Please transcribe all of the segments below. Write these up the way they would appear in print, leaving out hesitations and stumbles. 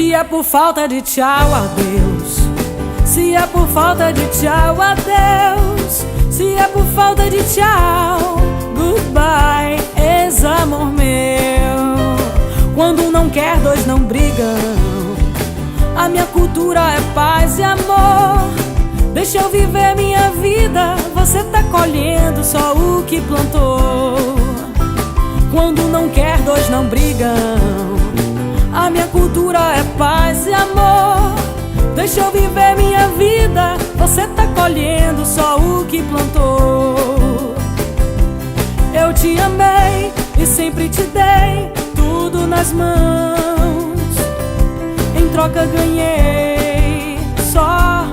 Se é por falta de tchau, adeus. Se é por falta de tchau, adeus. Se é por falta de tchau, goodbye, ex-amor meu. Quando não quer, dois não brigam. A minha cultura é paz e amor. Deixa eu viver minha vida, você tá colhendo só o que plantou. Quando não quer, dois não brigam. A minha cultura é paz e amor. Deixa eu viver minha vida, você tá colhendo só o que plantou. Eu te amei e sempre te dei tudo nas mãos. Em troca ganhei só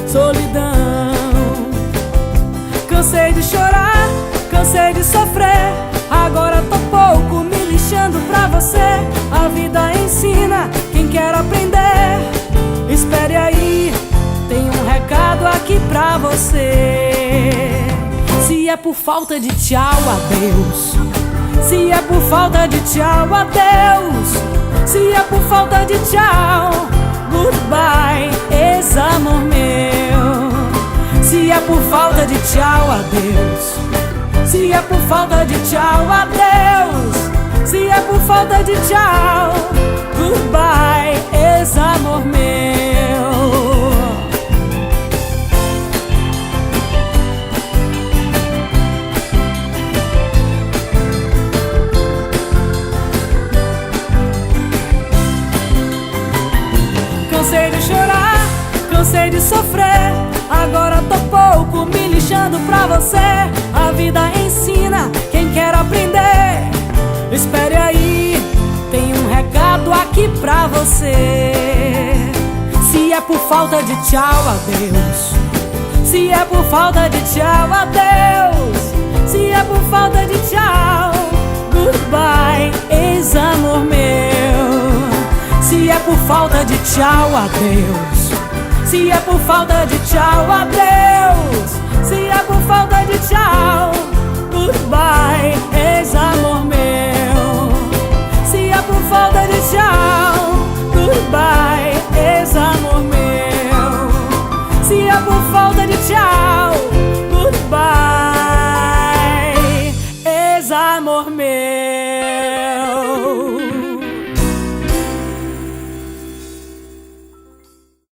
solidão. Cansei de chorar, cansei de sofrer. Agora tô pouco me lixando pra você. A vida ensina quem quer aprender. Espere aí, tem um recado aqui pra você. Se é por falta de tchau, adeus. Se é por falta de tchau, adeus. Se é por falta de tchau, goodbye, ex-amor meu. Se é por falta de tchau, adeus. Se é por falta de tchau, adeus. Se é por falta de tchau, goodbye, ex-amor meu. Cansei de chorar, cansei de sofrer. Agora tô pouco me lixando pra você. A vida ensina quem quer aprender. Espere aí, tem um recado aqui pra você. Se é por falta de tchau, adeus. Se é por falta de tchau, adeus. Se é por falta de tchau, goodbye, ex-amor meu. Se é por falta de tchau, adeus. Se é por falta de tchau, adeus. Se é por falta de tchau, goodbye, ex-amor meu.